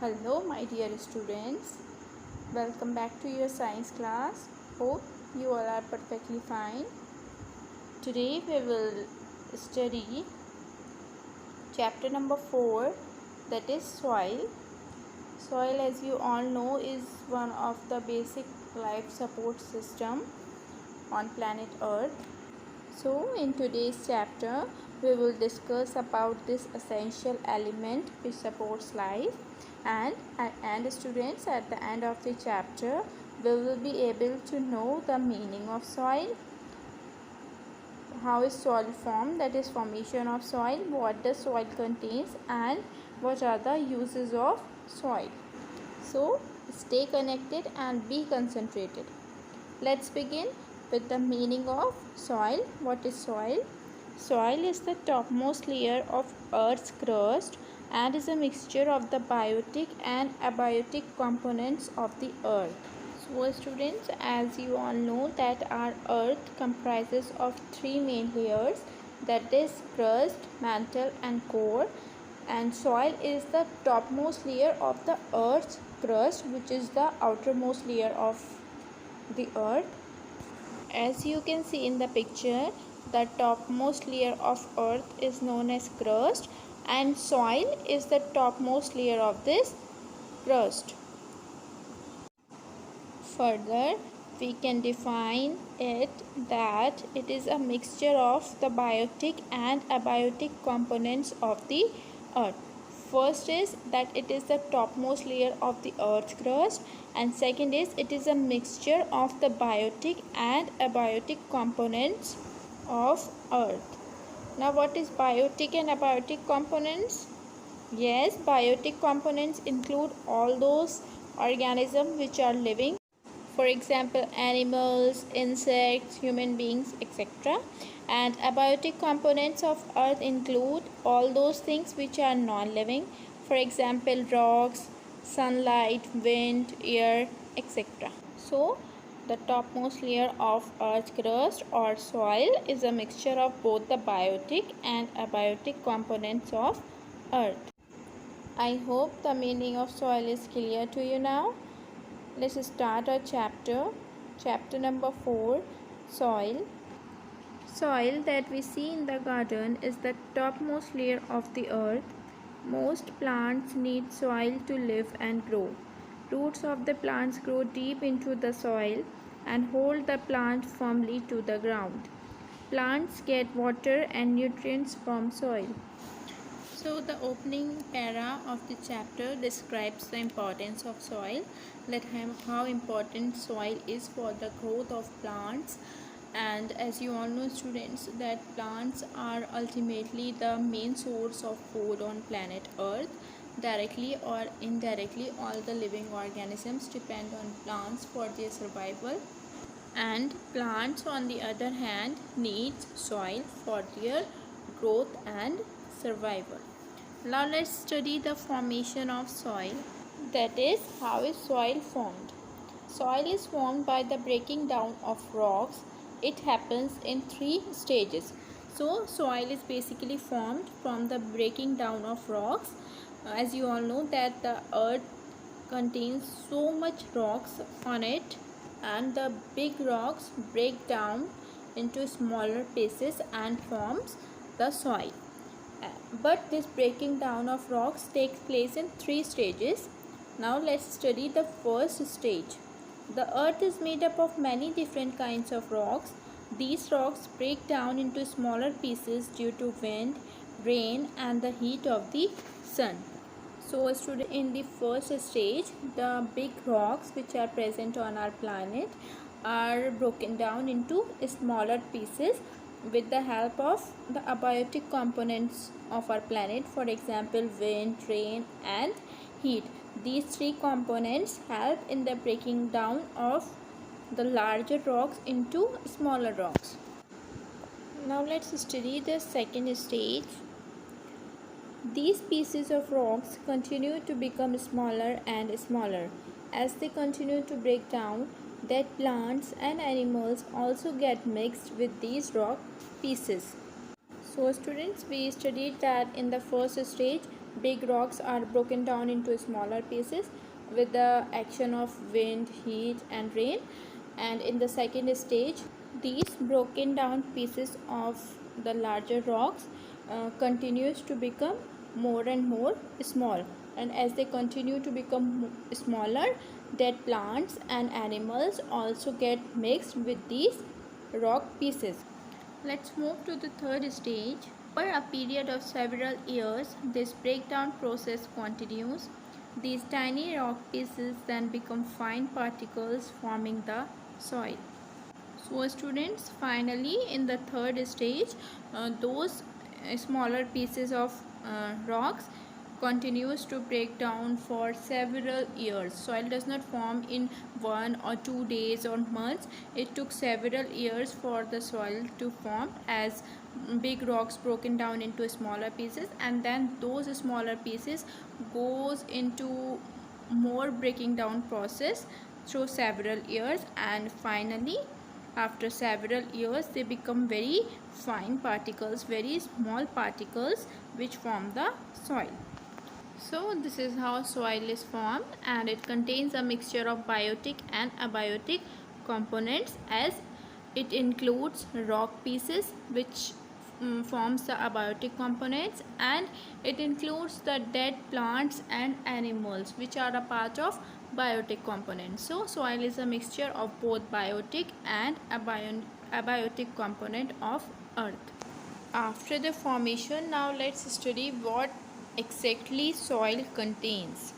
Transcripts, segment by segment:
Hello, my dear students. Welcome back to your science class. Hope you all are perfectly fine. Today we will study chapter number 4, that is soil. Soil, as you all know, is one of the basic life support system on planet Earth. So in today's chapter we will discuss about this essential element which supports life, and students, at the end of the chapter we will be able to know the meaning of soil, how is soil formed, that is formation of soil, what the soil contains, and what are the uses of soil. So stay connected and be concentrated. Let's begin with the meaning of soil. What is soil? Soil is the topmost layer of Earth's crust and is a mixture of the biotic and abiotic components of the earth. So students, as you all know that our earth comprises of three main layers, that is crust, mantle and core, and soil is the topmost layer of the earth's crust, which is the outermost layer of the earth. As you can see in the picture, the topmost layer of earth is known as crust and soil is the topmost layer of this crust. Further, we can define it that it is a mixture of the biotic and abiotic components of the earth. First is that it is the topmost layer of the earth's crust, and second is it is a mixture of the biotic and abiotic components of earth. Now what is biotic and abiotic components? Yes, biotic components include all those organisms which are living, for example animals, insects, human beings, etc. And abiotic components of earth include all those things which are non-living, for example rocks, sunlight, wind, air, etc. So the topmost layer of earth's crust or soil is a mixture of both the biotic and abiotic components of earth. I hope the meaning of soil is clear to you now. Let's start our chapter. Chapter number 4, soil. Soil that we see in the garden is the topmost layer of the earth. Most plants need soil to live and grow. Roots of the plants grow deep into the soil and hold the plant firmly to the ground. Plants get water and nutrients from soil. So the opening para of the chapter describes the importance of soil, that how important soil is for the growth of plants. And as you all know students, that plants are ultimately the main source of food on planet Earth. Directly or indirectly, all the living organisms depend on plants for their survival, and plants on the other hand need soil for their growth and survival. Now let's study the formation of soil, that is how is soil formed. Soil is formed by the breaking down of rocks. It happens in 3 stages. So soil is basically formed from the breaking down of rocks. As you all know that the earth contains so much rocks on it, and the big rocks break down into smaller pieces and forms the soil. But this breaking down of rocks takes place in 3 stages. Now let's study the first stage. The earth is made up of many different kinds of rocks. These rocks break down into smaller pieces due to wind, rain and the heat of the sun. So student, in the first stage, the big rocks which are present on our planet are broken down into smaller pieces with the help of the abiotic components of our planet, for example wind, rain and heat. These 3 components help in the breaking down of the larger rocks into smaller rocks. Now let's study the second stage. These pieces of rocks continue to become smaller and smaller. As they continue to break down, that plants and animals also get mixed with these rock pieces. So students, we studied that in the first stage big rocks are broken down into smaller pieces with the action of wind, heat and rain. And in the second stage, these broken down pieces of the larger rocks continues to become more and more small, and as they continue to become smaller, dead plants and animals also get mixed with these rock pieces. Let's move to the third stage. For a period of several years, this breakdown process continues. These tiny rock pieces then become fine particles forming the soil. So students, finally in the third stage, those smaller pieces of rocks continues to break down for several years. Soil does not form in 1 or 2 days or months. It took several years for the soil to form as big rocks broken down into smaller pieces, and then those smaller pieces goes into more breaking down process through several years, and finally after several years they become very fine particles, very small particles which form the soil. So this is how soil is formed, and it contains a mixture of biotic and abiotic components, as it includes rock pieces which forms the abiotic components, and it includes the dead plants and animals which are a part of biotic components. So soil is a mixture of both biotic and abiotic component of earth. After the formation, now let's study what exactly soil contains.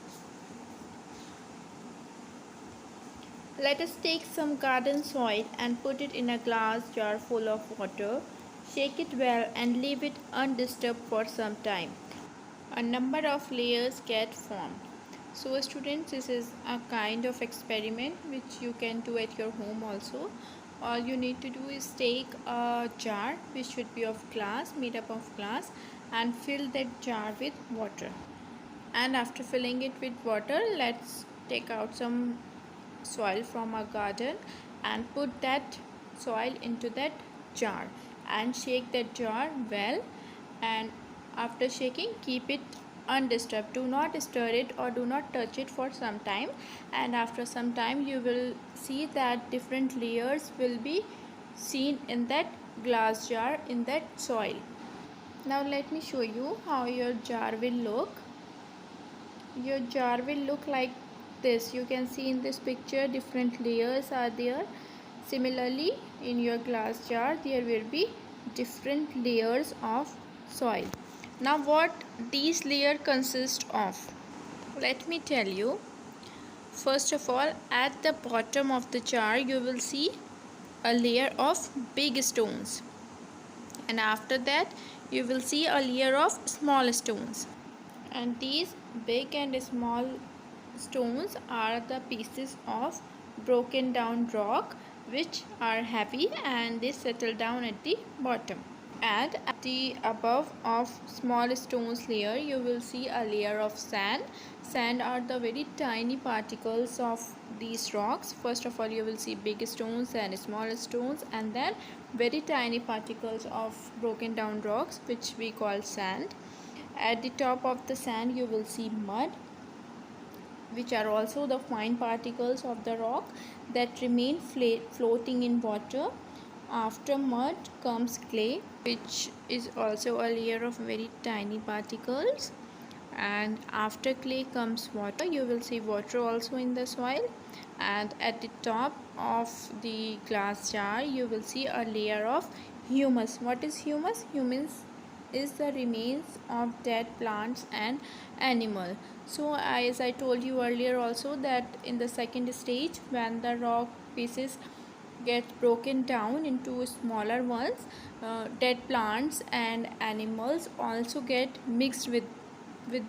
Let us take some garden soil and put it in a glass jar full of water. Shake it well and leave it undisturbed for some time. A number of layers get formed. So students, this is a kind of experiment which you can do at your home also. All you need to do is take a jar which should be of glass, made up of glass, and fill that jar with water. And after filling it with water, let's take out some soil from our garden and put that soil into that jar and shake that jar well, and after shaking, keep it undisturbed. Do not stir it or do not touch it for some time, and after some time you will see that different layers will be seen in that glass jar, in that soil. Now let me show you how your jar will look. Your jar will look like this. You can see in this picture different layers are there. Similarly, in your glass jar there will be different layers of soil. Now what these layers consist of, let me tell you. First of all, at the bottom of the jar you will see a layer of big stones, and after that you will see a layer of small stones, and these big and small stones are the pieces of broken down rock which are heavy and they settle down at the bottom. And at the above of small stones layer you will see a layer of sand. Sand are the very tiny particles of these rocks. First of all you will see big stones and small stones, and then very tiny particles of broken down rocks which we call sand. At the top of the sand you will see mud, which are also the fine particles of the rock that remain floating in water. After mud comes clay, which is also a layer of very tiny particles, and after clay comes water. You will see water also in the soil, and at the top of the glass jar you will see a layer of humus. What is humus? Humus is the remains of dead plants and animal. So as I told you earlier also, that in the second stage when the rock pieces get broken down into smaller ones, dead plants and animals also get mixed with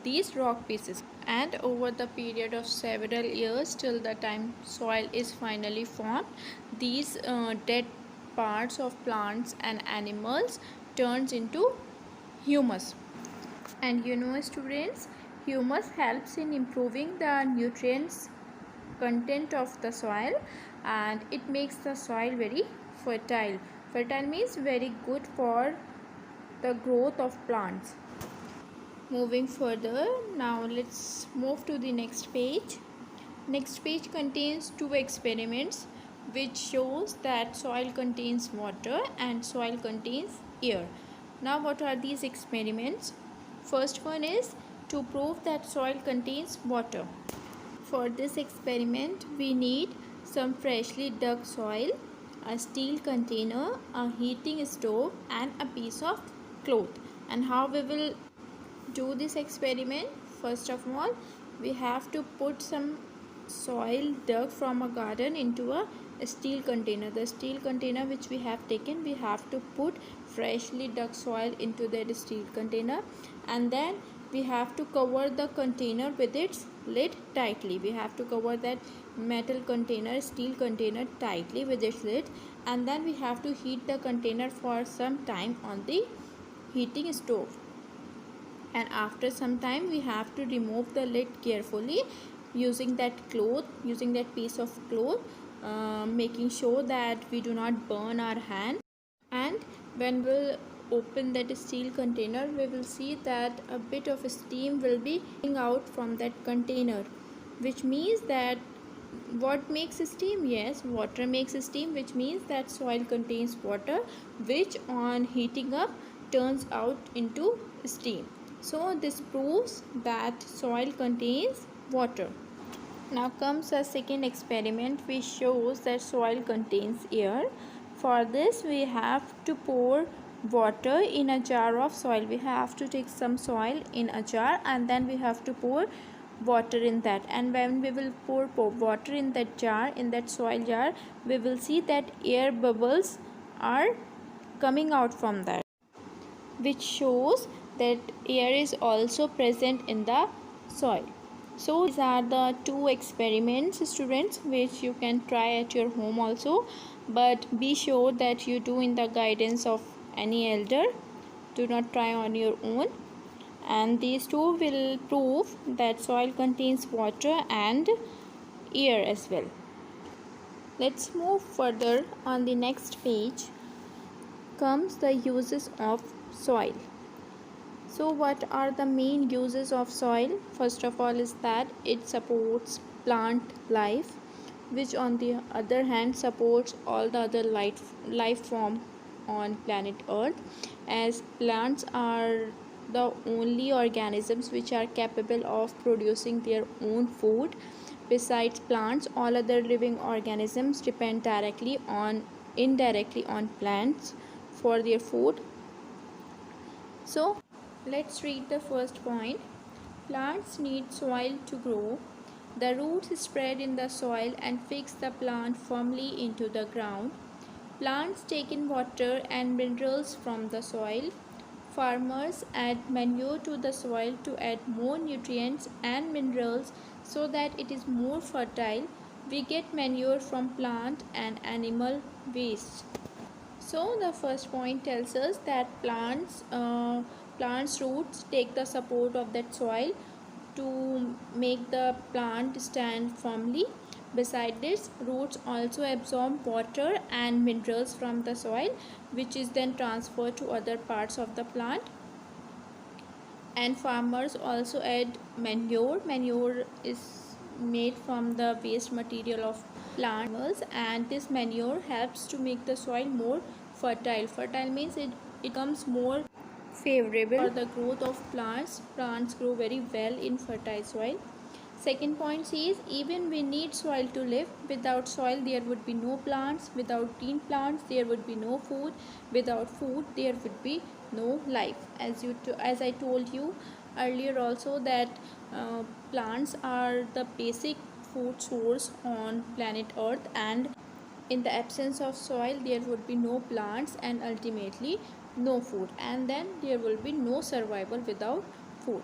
these rock pieces, and over the period of several years till the time soil is finally formed, these dead parts of plants and animals turns into humus. And you know students, humus helps in improving the nutrients content of the soil, and it makes the soil very fertile. Fertile means very good for the growth of plants. Moving further, now let's move to the next page. Next page contains two experiments which shows that soil contains water and soil contains air. Now what are these experiments? First one is to prove that soil contains water. For this experiment we need some freshly dug soil, a steel container, a heating stove and a piece of cloth. And how we will do this experiment? First of all, we have to put some soil dug from a garden into a steel container. The steel container which we have taken, we have to put freshly dug soil into that steel container, and then we have to cover the container with its lid tightly. We have to cover that metal container, steel container, tightly with its lid, and then we have to heat the container for some time on the heating stove. And after some time we have to remove the lid carefully using that piece of cloth, making sure that we do not burn our hand. And when we'll open that steel container, we will see that a bit of steam will be coming out from that container, which means that what makes steam? Yes, water makes steam, which means that soil contains water, which on heating up turns out into steam. So this proves that soil contains water. Now comes a second experiment which shows that soil contains air. For this we have to pour water in a jar of soil. We have to take some soil in a jar and then we have to pour water in that. And when we will pour water in that jar, in that soil jar, we will see that air bubbles are coming out from that, which shows that air is also present in the soil. So these are the two experiments, students, which you can try at your home also, but be sure that you do in the guidance of any elder. Do not try on your own. And these two will prove that soil contains water and air as well. Let's move further. On the next page comes the uses of soil. So what are the main uses of soil? First of all is that it supports plant life, which on the other hand supports all the other life form on planet Earth, as plants are the only organisms which are capable of producing their own food. Besides plants, all other living organisms depend indirectly on plants for their food. So let's read the first point. Plants need soil to grow. The roots spread in the soil and fix the plant firmly into the ground. Plants take in water and minerals from the soil. Farmers add manure to the soil to add more nutrients and minerals so that it is more fertile. We get manure from plant and animal waste. So the first point tells us that plants roots take the support of that soil to make the plant stand firmly. Beside this, roots also absorb water and minerals from the soil, which is then transferred to other parts of the plant. And farmers also add manure. Manure is made from the waste material of plants, and this manure helps to make the soil more fertile. Fertile means it becomes more favorable for the growth of plants. Plants grow very well in fertile soil. Second point says, even we need soil to live. Without soil there would be no plants. Without green plants there would be no food. Without food there would be no life. As I told you earlier also that plants are the basic food source on planet Earth, and in the absence of soil there would be no plants and ultimately no food, and then there will be no survival without food.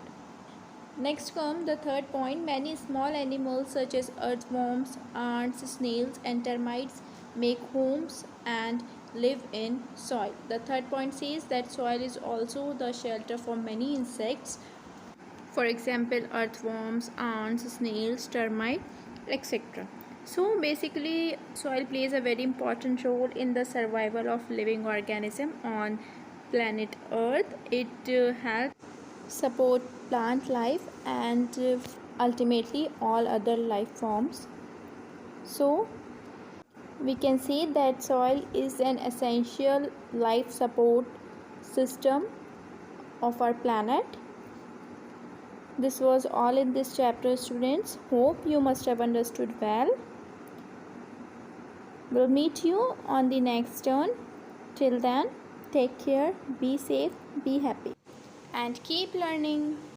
Next come the third point. Many small animals such as earthworms, ants, snails and termites make homes and live in soil. The third point says that soil is also the shelter for many insects. For example, earthworms, ants, snails, termites, etc. So basically soil plays a very important role in the survival of living organism on planet Earth. It helps support plant life and ultimately all other life forms. So we can say that soil is an essential life support system of our planet. This was all in this chapter, students. Hope you must have understood well. We'll meet you on the next turn. Till then, take care, be safe, be happy, and keep learning.